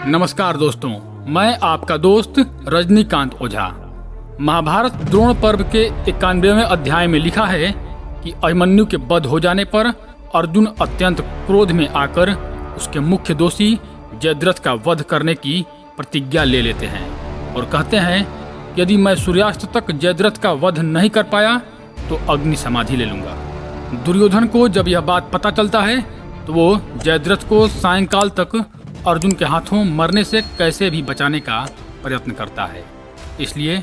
नमस्कार दोस्तों, मैं आपका दोस्त रजनीकांत ओझा। महाभारत द्रोण पर्व के 91वें अध्याय में लिखा है कि अभिमन्यु के वध हो जाने पर अर्जुन अत्यंत क्रोध में आकर उसके मुख्य दोषी जयद्रथ का वध करने की प्रतिज्ञा ले लेते हैं और कहते हैं कि यदि मैं सूर्यास्त तक जयद्रथ का वध नहीं कर पाया तो अग्नि समाधि ले लूंगा। दुर्योधन को जब यह बात पता चलता है तो वो जयद्रथ को सायंकाल तक अर्जुन के हाथों मरने से कैसे भी बचाने का प्रयत्न करता है। इसलिए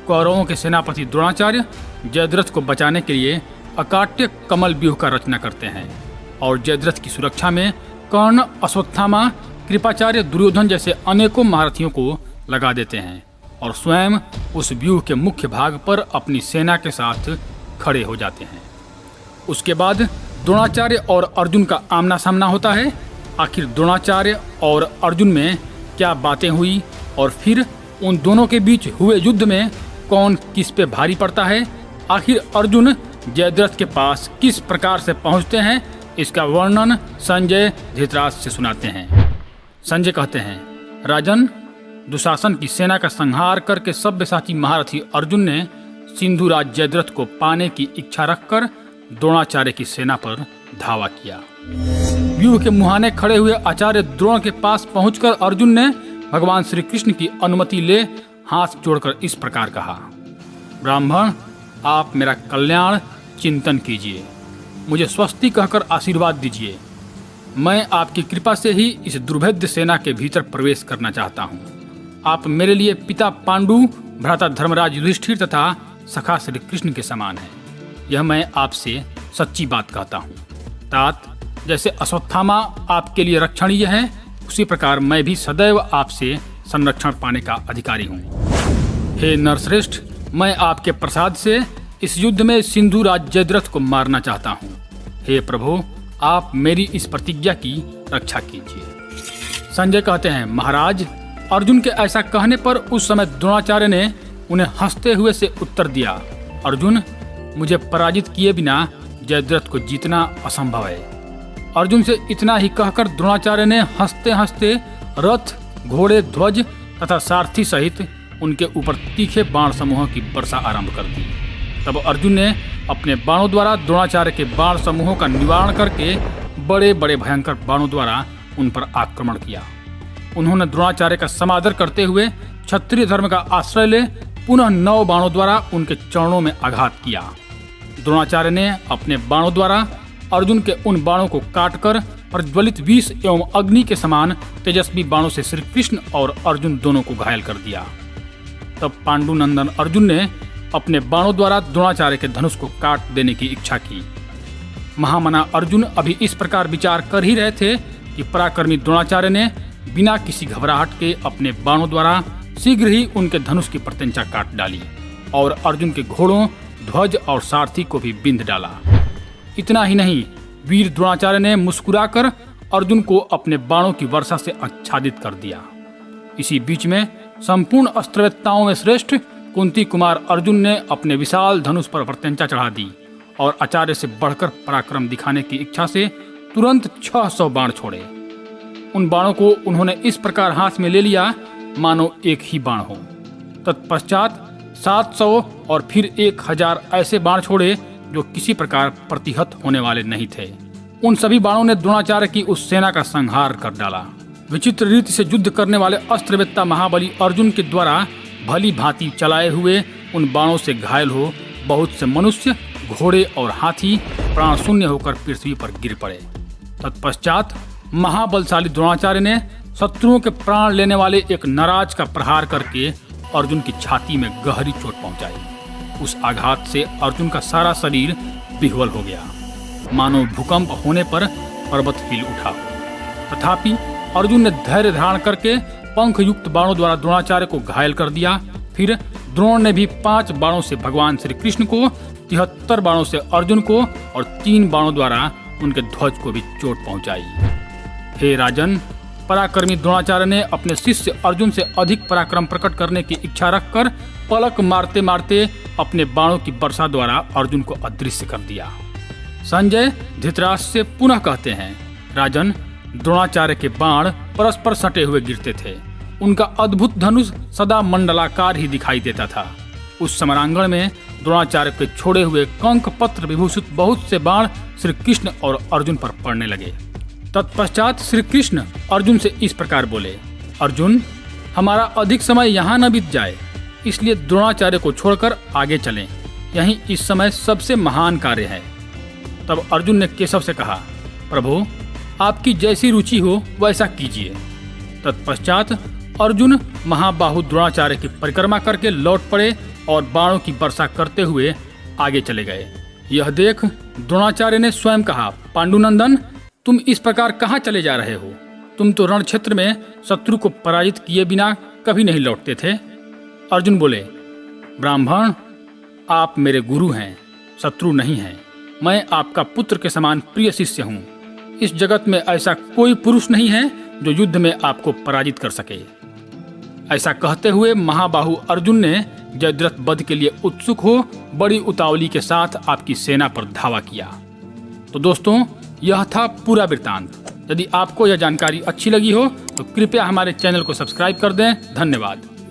कौरवों के सेनापति द्रोणाचार्य जयद्रथ को बचाने के लिए अकाट्य कमल व्यूह का रचना करते हैं और जयद्रथ की सुरक्षा में कर्ण, अश्वत्थामा, कृपाचार्य, दुर्योधन जैसे अनेकों महारथियों को लगा देते हैं और स्वयं उस व्यूह के मुख्य भाग पर अपनी सेना के साथ खड़े हो जाते हैं। उसके बाद द्रोणाचार्य और अर्जुन का आमना सामना होता है। आखिर द्रोणाचार्य और अर्जुन में क्या बातें हुई और फिर उन दोनों के बीच हुए युद्ध में कौन किस पे भारी पड़ता है, आखिर अर्जुन जयद्रथ के पास किस प्रकार से पहुंचते हैं, इसका वर्णन संजय धृतराष्ट्र से सुनाते हैं। संजय कहते हैं, राजन, दुशासन की सेना का संहार करके सव्यसाची महारथी अर्जुन ने सिंधुराज जयद्रथ को पाने की इच्छा रखकर द्रोणाचार्य की सेना पर धावा किया। व्यूह के मुहाने खड़े हुए आचार्य द्रोण के पास पहुंचकर अर्जुन ने भगवान श्री कृष्ण की अनुमति ले हाथ जोड़कर इस प्रकार कहा, ब्राह्मण, आप मेरा कल्याण चिंतन कीजिए, मुझे स्वस्ति कहकर आशीर्वाद दीजिए। मैं आपकी कृपा से ही इस दुर्भेद्य सेना के भीतर प्रवेश करना चाहता हूँ। आप मेरे लिए पिता पांडु, भ्राता धर्मराज युधिष्ठिर तथा सखा श्री कृष्ण के समान हैं। यह मैं आपसे सच्ची बात कहता हूँ। तात, जैसे अश्वत्थामा आपके लिए रक्षणीय है, उसी प्रकार मैं भी सदैव आपसे संरक्षण पाने का अधिकारी हूँ। हे नरश्रेष्ठ, मैं आपके प्रसाद से इस युद्ध में सिंधुराज जयद्रथ को मारना चाहता हूँ। हे प्रभु, आप मेरी इस प्रतिज्ञा की रक्षा कीजिए। संजय कहते हैं, महाराज, अर्जुन के ऐसा कहने पर उस समय द्रोणाचार्य ने उन्हें हंसते हुए से उत्तर दिया, अर्जुन, मुझे पराजित किए बिना जयद्रथ को जीतना असंभव है। अर्जुन से इतना ही कहकर द्रोणाचार्य ने हंसते हंसते रथ, घोड़े, ध्वज तथा सारथी सहित उनके ऊपर तीखे बाण समूह की वर्षा आरंभ कर दी। तब अर्जुन ने अपने बाणों द्वारा द्रोणाचार्य के बाण समूहों का निवारण करके बड़े बड़े भयंकर बाणों द्वारा उन पर आक्रमण किया। उन्होंने द्रोणाचार्य का समादर करते हुए क्षत्रिय धर्म का आश्रय ले पुनः 9 बाणों द्वारा उनके चरणों में आघात किया। द्रोणाचार्य ने अपने बाणों द्वारा अर्जुन के उन बाणों को काटकर प्रज्वलित विष एवं अग्नि के समान तेजस्वी बाणों से श्री कृष्ण और अर्जुन दोनों को घायल कर दिया। तब पांडुनंदन अर्जुन ने अपने बाणों द्वारा द्रोणाचार्य के धनुष को काट देने की इच्छा की। महामना अर्जुन अभी इस प्रकार विचार कर ही रहे थे कि पराक्रमी द्रोणाचार्य ने बिना किसी घबराहट के अपने बाणों द्वारा शीघ्र ही उनके धनुष की प्रत्यंचा काट डाली और अर्जुन के घोड़ों, ध्वज और सारथी को भी बिंध डाला। इतना ही नहीं, वीर द्रोणाचार्य ने मुस्कुराकर अर्जुन को अपने बाणों की वर्षा से आच्छादित कर दिया। इसी बीच में संपूर्ण अस्त्रवेत्ताओं में श्रेष्ठ कुंती कुमार अर्जुन ने अपने विशाल धनुष पर प्रत्यंचा चढ़ा दी और आचार्य से बढ़कर पराक्रम दिखाने की इच्छा से तुरंत 600 बाण छोड़े। उन बाणों को उन्होंने इस प्रकार हाथ में ले लिया मानो एक ही बाण हो। तत्पश्चात 700 और फिर 1000 ऐसे बाण छोड़े जो किसी प्रकार प्रतिहत होने वाले नहीं थे। उन सभी बाणों ने द्रोणाचार्य की उस सेना का संहार कर डाला। विचित्र रीति से युद्ध करने वाले अस्त्रवेत्ता महाबली अर्जुन के द्वारा भली भांति चलाए हुए उन बाणों से घायल हो बहुत से मनुष्य, घोड़े और हाथी प्राण शून्य होकर पृथ्वी पर गिर पड़े। तत्पश्चात महाबलशाली द्रोणाचार्य ने शत्रुओं के प्राण लेने वाले एक नराज का प्रहार करके अर्जुन की छाती में गहरी चोट पहुंचाई। उस आघात से अर्जुन का सारा शरीर विह्वल हो गया, मानो भूकंप होने पर पर्वत हिल उठा। तथापि अर्जुन ने धैर्य धारण करके पंख युक्त बाणों द्वारा द्रोणाचार्य को घायल कर दिया। फिर द्रोण ने भी 5 बाणों से भगवान श्री कृष्ण को, 73 बाणों से अर्जुन को और 3 बाणों द्वारा उनके ध्वज को भी चोट पहुंचाई। हे राजन, पराक्रमी द्रोणाचार्य ने अपने शिष्य अर्जुन से अधिक पराक्रम प्रकट करने की इच्छा रखकर पलक मारते मारते अपने बाणों की वर्षा द्वारा अर्जुन को अदृश्य कर दिया। संजय धृतराष्ट्र से पुनः कहते हैं, राजन, द्रोणाचार्य के बाण परस्पर सटे हुए गिरते थे। उनका अद्भुत धनुष सदा मंडलाकार ही दिखाई देता था। उस समरांगण में द्रोणाचार्य के छोड़े हुए कंक पत्र विभूषित बहुत से बाण श्री कृष्ण और अर्जुन पर पड़ने लगे। तत्पश्चात श्री कृष्ण अर्जुन से इस प्रकार बोले, अर्जुन, हमारा अधिक समय यहाँ न बीत जाए, इसलिए द्रोणाचार्य को छोड़कर आगे चलें। यही इस समय सबसे महान कार्य है। तब अर्जुन ने केशव से कहा, प्रभु, आपकी जैसी रुचि हो वैसा कीजिए। तत्पश्चात अर्जुन महाबाहु द्रोणाचार्य की परिक्रमा करके लौट पड़े और बाणों की वर्षा करते हुए आगे चले गए। यह देख द्रोणाचार्य ने स्वयं कहा, पांडुनंदन, तुम इस प्रकार कहाँ चले जा रहे हो? तुम तो रण क्षेत्र में शत्रु को पराजित किए बिना कभी नहीं लौटते थे। अर्जुन बोले, ब्राह्मण, आप मेरे गुरु हैं, शत्रु नहीं हैं। मैं आपका पुत्र के समान प्रिय शिष्य हूँ। इस जगत में ऐसा कोई पुरुष नहीं है जो युद्ध में आपको पराजित कर सके। ऐसा कहते हुए महाबाहु अर्जुन ने जयद्रथ वध के लिए उत्सुक हो बड़ी उतावली के साथ आपकी सेना पर धावा किया। तो दोस्तों, यह था पूरा वृत्तांत। यदि आपको यह जानकारी अच्छी लगी हो तो कृपया हमारे चैनल को सब्सक्राइब कर दें। धन्यवाद।